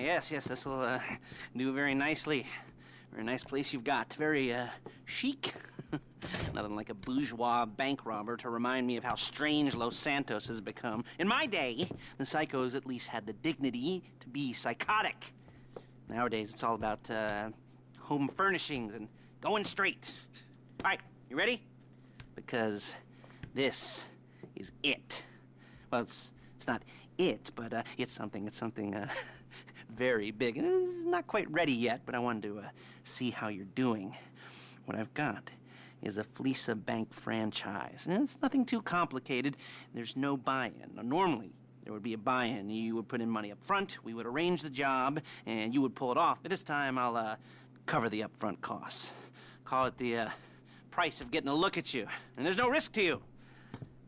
yes, this will do very nicely. Very nice place you've got. Very chic. Nothing like a bourgeois bank robber to remind me of how strange Los Santos has become. In my day, the psychos at least had the dignity to be psychotic. Nowadays, it's all about home furnishings and going straight. All right, you ready? Because this is it. Well, it's not it, but it's something very big. It's not quite ready yet, but I wanted to see how you're doing. What I've got is a Fleesa Bank franchise. And it's nothing too complicated. There's no buy-in. Now, normally, there would be a buy-in. You would put in money up front, we would arrange the job, and you would pull it off. But this time, I'll cover the upfront costs. Call it the price of getting a look at you. And there's no risk to you.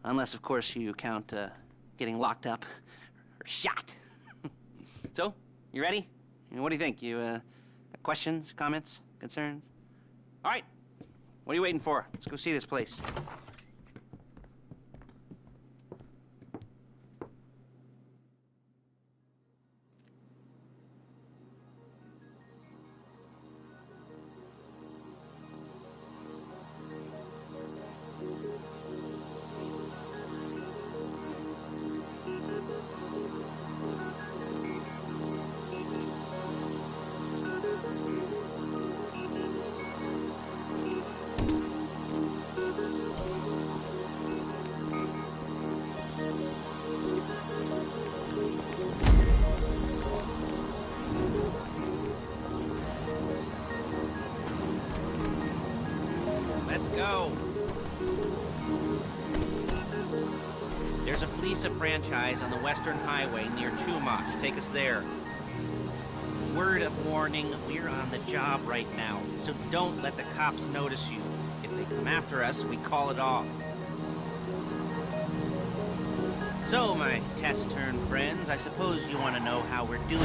Unless, of course, you count getting locked up or shot. So, you ready? What do you think? You got questions, comments, concerns? All right. What are you waiting for? Let's go see this place. Let's go. There's a Fleesa franchise on the Western Highway near Chumash. Take us there. Word of warning, we're on the job right now, so don't let the cops notice you. If they come after us, we call it off. So, my taciturn friends, I suppose you want to know how we're doing.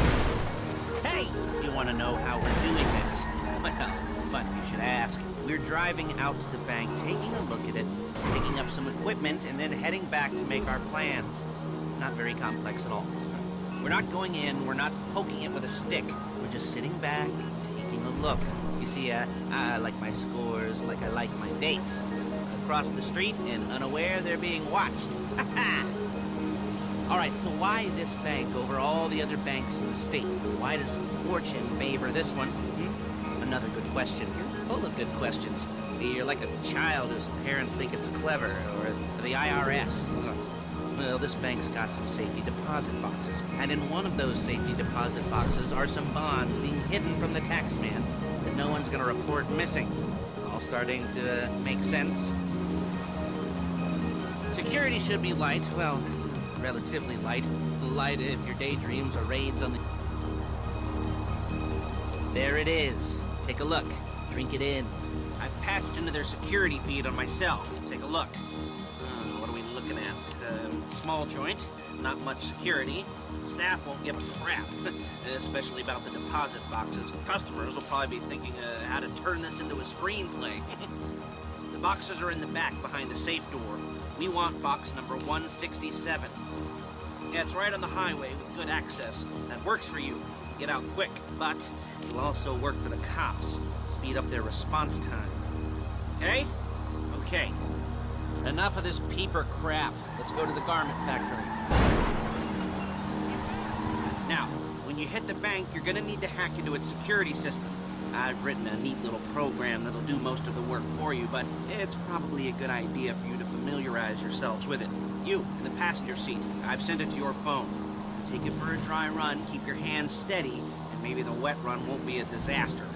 Hey! You want to know how we're doing this? Well, funny you should ask. We're driving out to the bank, taking a look at it, picking up some equipment, and then heading back to make our plans. Not very complex at all. We're not going in, we're not poking it with a stick. We're just sitting back, taking a look. You see, I like my scores like I like my dates. Across the street and unaware they're being watched. All right, so why this bank over all the other banks in the state? Why does fortune favor this one? Another good question. You're full of good questions. You're like a child whose parents think it's clever, or the IRS. Well, this bank's got some safety deposit boxes, and in one of those safety deposit boxes are some bonds being hidden from the tax man that no one's gonna report missing. All starting to make sense. Security should be light, well, relatively light. Light if your daydreams or raids on the... There it is. Take a look. Drink it in. I've patched into their security feed on my cell. Take a look. What are we looking at? Small joint. Not much security. Staff won't give a crap, especially about the deposit boxes. Customers will probably be thinking how to turn this into a screenplay. The boxes are in the back behind the safe door. We want box number 167. Yeah, it's right on the highway with good access. That works for you. Get out quick, but it'll also work for the cops. Speed up their response time. Okay? Okay. Enough of this peeper crap. Let's go to the garment factory. Now, when you hit the bank, you're gonna need to hack into its security system. I've written a neat little program that'll do most of the work for you, but it's probably a good idea for you to familiarize yourselves with it. You, in the passenger seat, I've sent it to your phone. Take it for a dry run, keep your hands steady, and maybe the wet run won't be a disaster.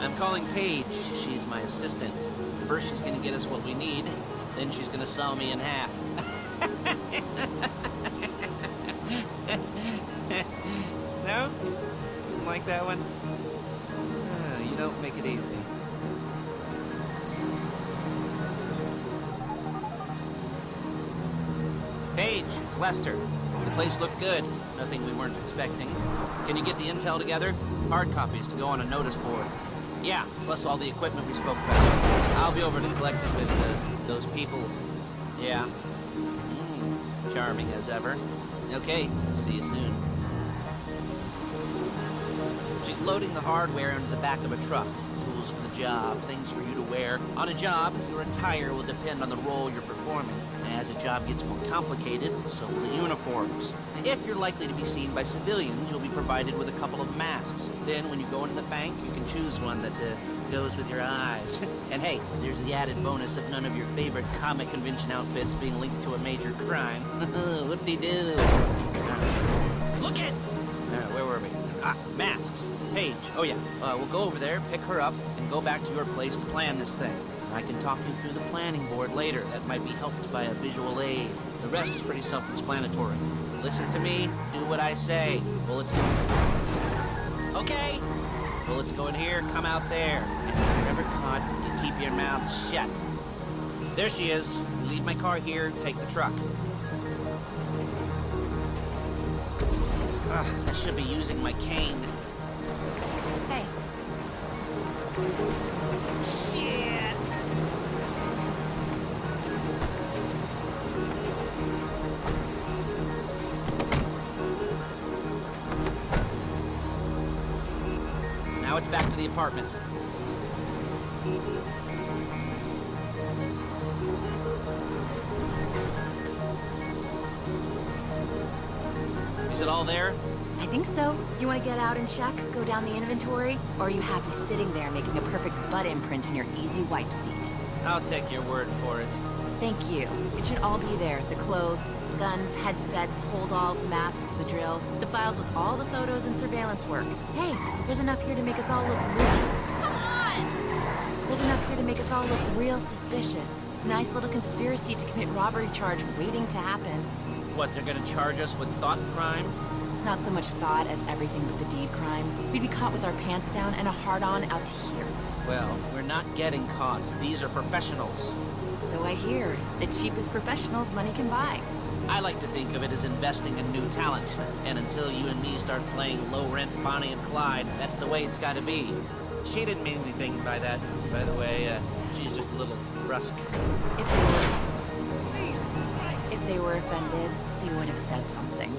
I'm calling Paige. She's my assistant. First she's gonna get us what we need, then she's gonna saw me in half. No? Didn't like that one? You don't make it easy. Paige, it's Lester. The place looked good. Nothing we weren't expecting. Can you get the intel together? Hard copies to go on a notice board. Yeah, plus all the equipment we spoke about. I'll be over to collect it with those people. Yeah. Charming as ever. Okay, see you soon. She's loading the hardware into the back of a truck. Tools for the job, things for you to wear. On a job, your attire will depend on the role you're performing. As a job gets more complicated, so will the uniforms. If you're likely to be seen by civilians, you'll be provided with a couple of masks. Then, when you go into the bank, you can choose one that goes with your eyes. And hey, there's the added bonus of none of your favorite comic convention outfits being linked to a major crime. Whoop-de-doo. Look it! Where were we? Masks. Paige. Oh yeah, we'll go over there, pick her up, and go back to your place to plan this thing. I can talk you through the planning board later. That might be helped by a visual aid. The rest is pretty self-explanatory. Listen to me, do what I say. Bullets go... Okay. Bullets go in here, come out there. And if you're ever caught, you keep your mouth shut. There she is. Leave my car here, take the truck. I should be using my cane. Hey. Shit! Now it's back to the apartment. Is it all there? I think so. You want to get out and check? Go down the inventory? Or are you happy sitting there making a perfect butt imprint in your easy wipe seat? I'll take your word for it. Thank you. It should all be there. The clothes, guns, headsets, holdalls, masks, the drill, the files with all the photos and surveillance work. Hey, there's enough here to make us all look real. Come on! There's enough here to make us all look real suspicious. Nice little conspiracy to commit robbery charge waiting to happen. What, they're gonna charge us with thought crime? Not so much thought as everything but the deed crime. We'd be caught with our pants down and a hard-on out to here. Well, we're not getting caught. These are professionals. So I hear. The cheapest professionals money can buy. I like to think of it as investing in new talent. And until you and me start playing low-rent Bonnie and Clyde, that's the way it's gotta be. She didn't mean anything by that, by the way. She's just a little brusque. If they were offended, they would have said something.